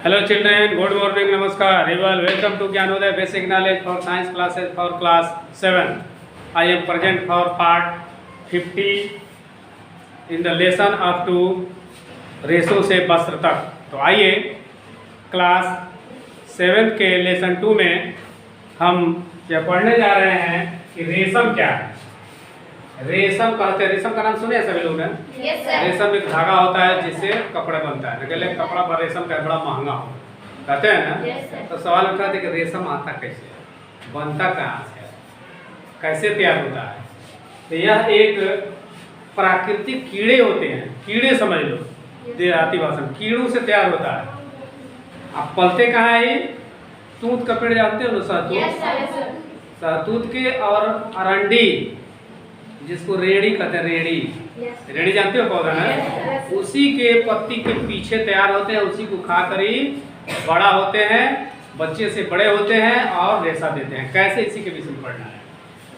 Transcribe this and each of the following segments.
Hello children, good morning, namaskar. You all welcome to Gyanodaya Basic Knowledge for Science classes for class 7. I am present for part 50 in the lesson up to रेशों से वस्त्र तक। तो आइए class 7 के lesson 2 में हम यह पढ़ने जा रहे हैं कि रेशम क्या है। रेशम कहते हैं, रेशम का नाम सुने सभी लोग हैं? Yes, sir. रेशम एक धागा होता है जिससे कपड़ा बनता है। निकले कपड़ा पर रेशम का बड़ा महंगा हो कहते हैं ना। Yes, sir. तो सवाल उठा है कि रेशम आता कैसे, बनता कहाँ से, कैसे तैयार होता है। तो यह एक प्राकृतिक कीड़े होते हैं, कीड़े समझ लो, देहाती भाषा में कीड़ों से तैयार होता है। आप पलते कहाँ है? तूत का पेड़ जानते हो ना, सहतूत। Yes, sir. Yes, sir. सहतूत के और अरंडी, जिसको रेड़ी कहते हैं, रेड़ी Yes. रेड़ी जानते हो पौधा है? Yes. उसी के पत्ती के पीछे तैयार होते हैं, उसी को खाकर ही बड़ा होते हैं, बच्चे से बड़े होते हैं और रेशा देते हैं। कैसे, इसी के विषय में पढ़ना है।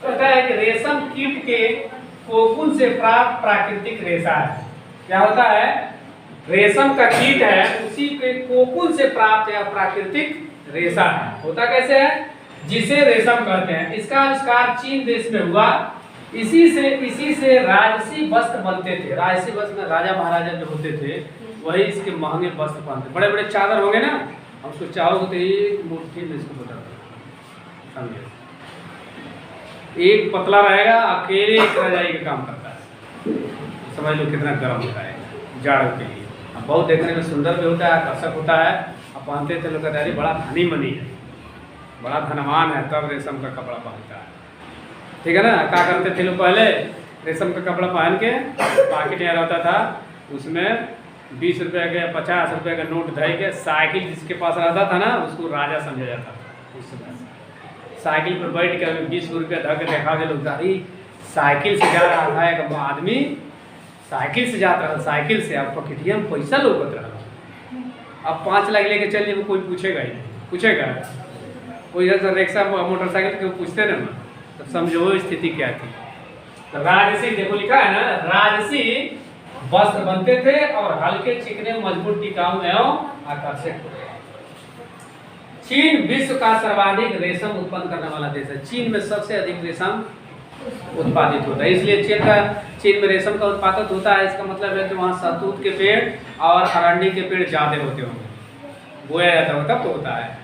कहता है कि रेशम कीट के कोकून से प्राप्त प्राकृतिक रेशा है। क्या होता है? रेशम का कीट है, उसी के कोकून से प्राप्त या प्राकृतिक रेशा है। होता कैसे है? जिसे रेशम कहते हैं। इसका आविष्कार चीन देश में हुआ। इसी से राजसी वस्त्र बनते थे। राजसी वस्त्र में राजा महाराजा जो होते थे वही इसके महंगे वस्त्र पहनते। बड़े बड़े चादर होंगे ना, हम उसको चारों को एक मुट्ठी में इसको बताते, समझे? एक पतला रहेगा, अकेले एक रजाई का काम करता है। समझ लो कितना गर्म होता है जाड़ के लिए। अब बहुत देखने में सुंदर भी होता है, आकर्षक होता है। अब पहनते थे लोग कहते हैं बड़ा धनी मनी है, बड़ा धनवान है, तब रेशम का कपड़ा पहनता है। ठीक है ना। क्या करते थे लोग पहले? रेशम का कपड़ा पहन के पॉकेट यहाँ रहता था, उसमें 20 रुपये के 50 रुपये का नोट धई के साइकिल जिसके पास रहता था ना, उसको राजा समझा जाता था। उस समय साइकिल पर बैठ के 20 रुपये धर के देखा के लोग, अरे साइकिल से जा रहा था एक आदमी, साइकिल से जाता रहा, साइकिल से। अब पॉकेटिया में पैसा लोगत रहा। अब 5 लाख लेके चलिए, वो कोई पूछेगा ही नहीं, पूछेगा कोई ऐसा रिक्शा मोटरसाइकिल के पूछते ना, तो समझो स्थिति क्या थी। तो राजसी, देखो लिखा है ना, राजसी वस्त्र बनते थे और हल्के चिकने मजबूत टिकाऊ एवं आकर्षक होते। चीन विश्व का सर्वाधिक रेशम उत्पन्न करने वाला देश है। चीन में सबसे अधिक रेशम उत्पादित होता है, इसलिए चीन में रेशम का उत्पादन होता है। इसका मतलब है कि वहाँ सहतूत के पेड़ और अरंडी के पेड़ ज्यादा होते होंगे, बोया जाता होता तो होता है।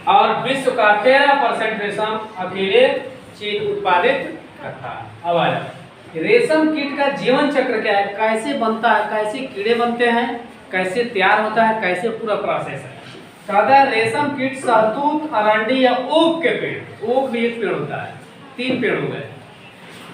और विश्व का 13% रेशम अकेले चीन उत्पादित करता है। अब आया रेशम कीट का जीवन चक्र क्या है, कैसे बनता है, कैसे कीड़े बनते हैं, कैसे तैयार होता है, कैसे पूरा प्रोसेस है। कहता है रेशम कीट सहतूत, अरंडी या ओक के पेड़, ओक भी एक पेड़ होता है, 3 पेड़ हो गए,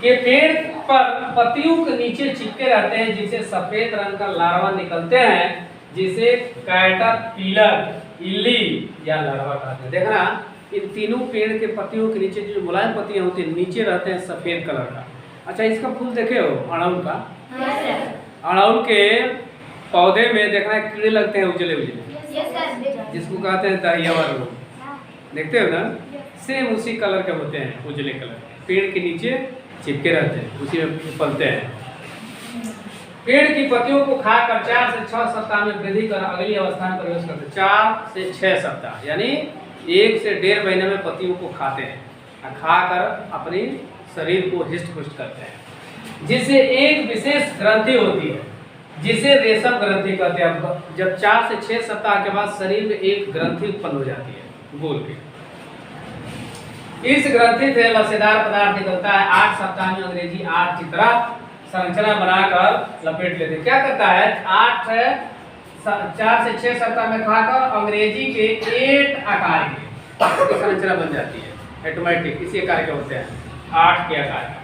के पेड़ पर पत्तियों के नीचे चिपके रहते हैं, जिसे सफेद रंग का लार्वा निकलते हैं, जिसे कैटरपिलर, इल्ली या लार्वा कहते हैं। देखना, इन तीनों पेड़ के पत्तियों के नीचे जो मुलायम पत्तियां होती हैं, नीचे रहते हैं सफेद कलर का। अच्छा, इसका फूल देखे हो अड़हुल का? Yes, sir. अड़हुल के पौधे में देखना कीड़े लगते हैं उजले उजले, Yes, sir. जिसको कहते हैं दहियावा रोग, देखते हो ना? सेम उसी कलर के होते हैं, उजले कलर के, पेड़ के नीचे चिपके रहते हैं, उसी में पलते हैं। पेड़ की पत्तियों को खाकर 4 से 6 सप्ताह में वृद्धि कर अगली अवस्था में प्रवेश करते हैं। 4 से 6 सप्ताह यानी 1 से 1.5 महीने में पत्तियों को खाते हैं और खाकर अपनी शरीर को हिस्ट पुष्ट करते हैं, जिससे एक विशेष ग्रंथि होती है, जिसे रेशम ग्रंथि कहते हैं। जब 4 से 6 सप्ताह के बाद शरीर में एक ग्रंथि उत्पन्न हो जाती है गोल के। इस ग्रंथि से लसेदार पदार्थ निकलता है। 8 सप्ताह में अंग्रेजी 8 की तरह संरचना बनाकर लपेट लेते हैं। क्या करता है? 4 से 6 सप्ताह में खाकर अंग्रेजी के 8 आकार की संरचना बन जाती है, ऑटोमेटिक इसी आकार के होते हैं, 8 के आकार का।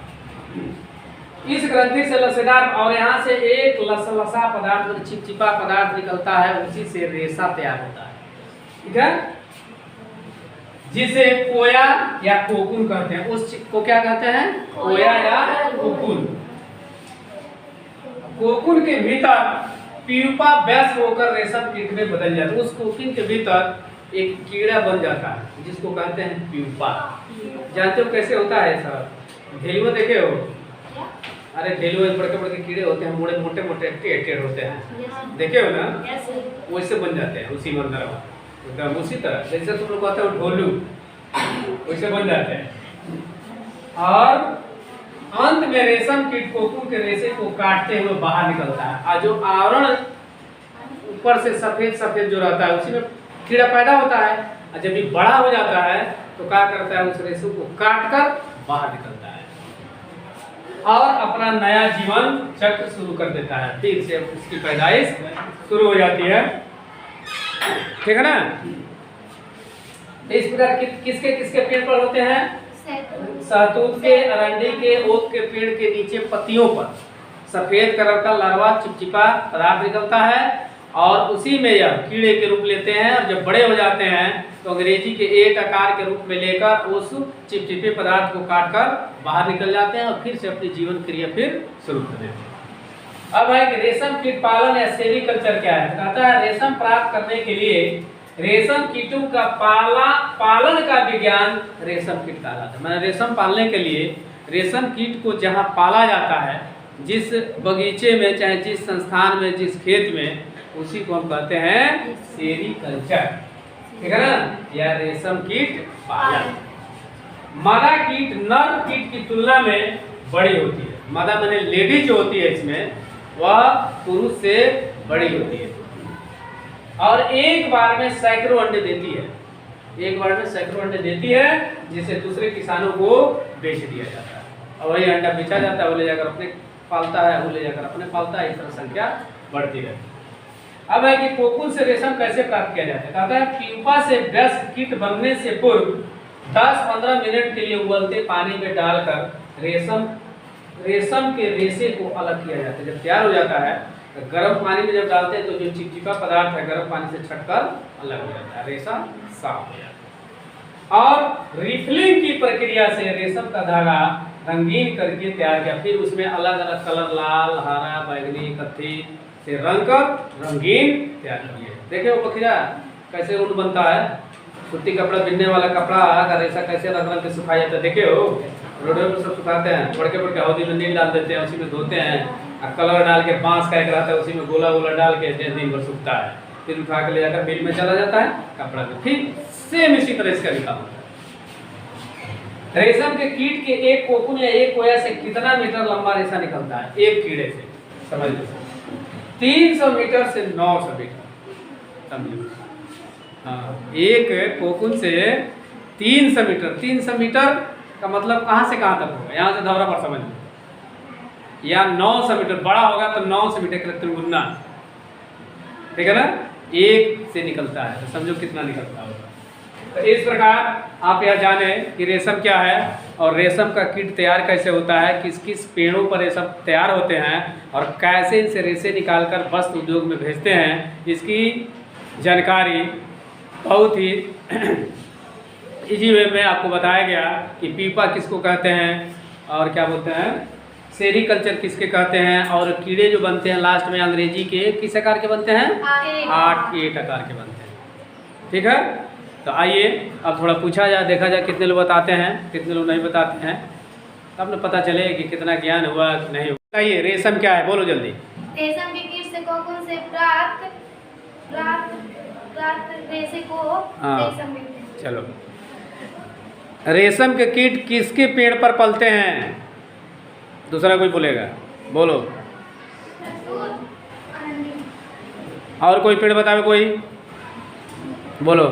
इस ग्रंथि से लसेदार और यहाँ से एक लसलसा पदार्थ, चिपचिपा पदार्थ निकलता है, उसी से रेशा तैयार होता है। ठीक है, जिसे कोया या कोकून कहते हैं। उस को क्या कहते हैं? कोया या कोकून। कोकून के भीतर प्यूपा व्यस्त होकर रेशम कीट में बदल जाता है। उस कोकून के भीतर एक कीड़ा बन जाता है, जिसको कहते हैं प्यूपा। जानते हो कैसे होता है सर? घेलुआ देखे हो? अरे डेली वाइज बड़के बड़के कीड़े होते हैं, मोटे मोटे मोटे टेढ़ होते हैं, देखे हो ना, यस सर। वैसे बन जाते हैं उसी मंदिर में, एकदम उसी तरह जैसे तुम लोग कहते हो ढोलू, वैसे बन जाते हैं। और अंत में रेशम कीट कोकून के रेशे को काटते हुए बाहर निकलता है, और जो आवरण ऊपर से सफेद सफेद जो रहता है उसी में कीड़ा पैदा होता है, और जब ये बड़ा हो जाता है तो क्या करता है, उस रेशे को काट कर बाहर निकलता है और अपना नया जीवन चक्र शुरू कर देता है, फिर से उसकी पैदाइश शुरू हो जाती है। ठीक है ना। इस प्रकार किसके किसके पेड़ पर होते हैं, सहतूत के, अरंडी के, ओक के पेड़ के नीचे पत्तियों पर सफेद कलर का लार्वा चिपचिपा पदार्थ निकलता है और उसी में यह कीड़े के रूप लेते हैं, और जब बड़े हो जाते हैं तो अंग्रेजी के एक आकार के रूप में लेकर उस चिपचिपे पदार्थ को काटकर बाहर निकल जाते हैं और फिर से अपनी जीवन क्रिया फिर शुरू कर देते हैं। अब है कि रेशम कीट पालन या सेरीकल्चर क्या है। कहता है रेशम प्राप्त करने के लिए रेशम कीटों का पालन का विज्ञान रेशम कीट कहलाता है। मैंने रेशम पालने के लिए रेशम कीट को जहाँ पाला जाता है, जिस बगीचे में, चाहे जिस संस्थान में, जिस खेत में, उसी को हम कहते हैं सेरीकल्चर। ठीक है ना, या रेशम कीट पालन। मादा कीट नर कीट की तुलना में बड़ी होती है। मादा माने लेडी जो होती है इसमें, वह पुरुष से बड़ी होती है और एक बार में सैकड़ों अंडे देती है। एक बार में सैकड़ों अंडे देती है, जिसे दूसरे किसानों को बेच दिया जाता है और वही अंडा बेचा जाता है, वो ले जाकर अपने पालता है, वो ले जाकर अपने पालता है, इस तरह संख्या बढ़ती रहती है। अब है कि कोकून से रेशम कैसे प्राप्त किया जाता है। कहता है प्यूपा से वयस्क कीट बनने से पूर्व 10-15 मिनट के लिए उबलते पानी में डालकर रेशम के रेशे को अलग किया जाता है। जब तैयार हो जाता है तो गर्म पानी में जब डालते हैं तो जो चिपचिपा पदार्थ है गर्म पानी से छटकर अलग हो जाता है, रेशा साफ हो जाता है। और रिफिलिंग की प्रक्रिया से रेशम का धागा रंगीन करके तैयार किया, फिर उसमें अलग अलग कलर, लाल, हरा, बैगनी, कत्थी से रंग कर रंगीन तैयार किए। देखे वो पखिया कैसे ऊन बनता है, सूती कपड़ा बिनने वाला कपड़ा का रेशा कैसे रंग रंग के सुखाया जाता है। देखे हो रोडों पर सब सुखाते हैं, बड़के बड़के हौदी में नील डाल देते हैं, उसी में धोते हैं और कलर डाल के बांस का एक रहता है, उसी में गोला गोला डाल के दिन भर सूखता है, फिर उठा के ले जाकर मिल में चला जाता है कपड़ा में, फिर सेम इसी तरह इसका निकाल होता है। रेशम के कीट के एक कोकून या एक कोया से कितना मीटर लंबा रेशा निकलता है एक कीड़े से, समझ लो 300 मीटर से 900 मीटर, समझो। हाँ, एक कोकून से 300 मीटर, 300 मीटर का मतलब कहाँ से कहाँ तक होगा, यहाँ से धौरा पर समझ लो, या 900 मीटर, बड़ा होगा तो 900 मीटर का त्रिगुना, ठीक है ना, एक से निकलता है तो समझो कितना निकलता होगा। तो इस प्रकार आप यह जाने कि रेशम क्या है और रेशम का कीट तैयार कैसे होता है, किस किस पेड़ों पर रेशम तैयार होते हैं और कैसे इनसे रेशे निकालकर वस्त्र उद्योग में भेजते हैं, इसकी जानकारी बहुत ही इजी वे में आपको बताया गया कि पीपा किसको कहते हैं और क्या बोलते हैं, सेरीकल्चर किसके कहते हैं, और कीड़े जो बनते हैं लास्ट में अंग्रेजी के किस आकार के बनते हैं, 8 आकार के बनते हैं। ठीक है, तो आइए अब थोड़ा पूछा जाए, देखा जाए कितने लोग बताते हैं कितने लोग नहीं बताते हैं, तब न पता चले कि कितना ज्ञान हुआ कि नहीं हुआ। आइए रेशम क्या है, बोलो जल्दी। रेशम के कीट से कोकून से प्राप्त रेशे को रेशम कहते हैं। चलो, रेशम के कीट किसके पेड़ पर पलते हैं, दूसरा कोई बोलेगा, बोलो। और कोई पेड़ बतावे कोई, बोलो।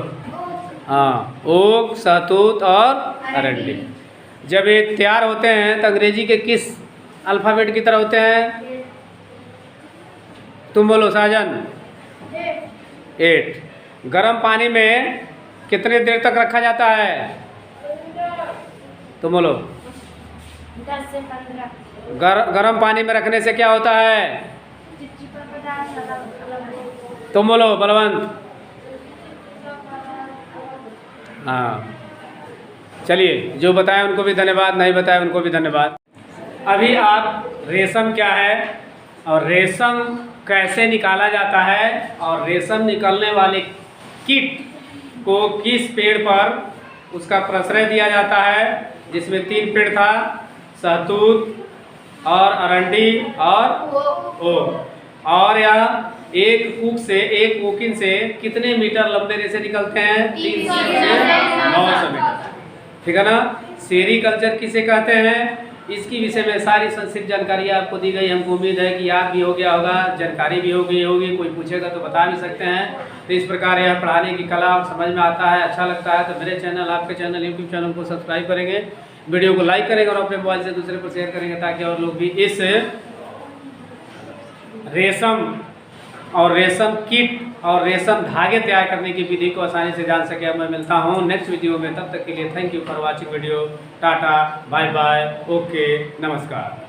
हाँ, ओक, सहतूत और अरंडी। जब ये तैयार होते हैं तो अंग्रेजी के किस अल्फ़ाबेट की तरह होते हैं, तुम बोलो साजन। 8। गर्म पानी में कितने देर तक रखा जाता है, तुम बोलो। 10 से 15। गर्म पानी में रखने से क्या होता है, चिपचिपा पदार्थ अलग। तुम बोलो बलवंत। हाँ, चलिए, जो बताएं उनको भी धन्यवाद, नहीं बताएं उनको भी धन्यवाद। अभी आप रेशम क्या है और रेशम कैसे निकाला जाता है और रेशम निकलने वाले कीट को किस पेड़ पर उसका प्रश्रय दिया जाता है, जिसमें 3 पेड़ था, सहतूत, और अरंडी और ओक। और यहाँ एक कोकिन से कितने मीटर लंबे रेशे निकलते हैं? 300 से 900 मीटर। ठीक है ना। सेरीकल्चर किसे कहते हैं? इसकी विषय में सारी संक्षिप्त जानकारी आपको दी गई। हमको उम्मीद है कि याद भी हो गया होगा, जानकारी भी हो गई होगी। कोई पूछेगा तो बता भी सकते हैं। तो इस प्रकार यह पढ़ाने की कला समझ में आता है, अच्छा लगता है तो मेरे चैनल, आपके चैनल, यूट्यूब चैनल को सब्सक्राइब करेंगे, वीडियो को लाइक करेंगे और अपने मोबाइल से दूसरे पर शेयर करेंगे, ताकि और लोग भी इस रेशम और रेशम कीट और रेशम धागे तैयार करने की विधि को आसानी से जान सके। अब मैं मिलता हूँ नेक्स्ट वीडियो में, तब तक के लिए thank you for watching video. टाटा, बाय बाय, ओके, नमस्कार।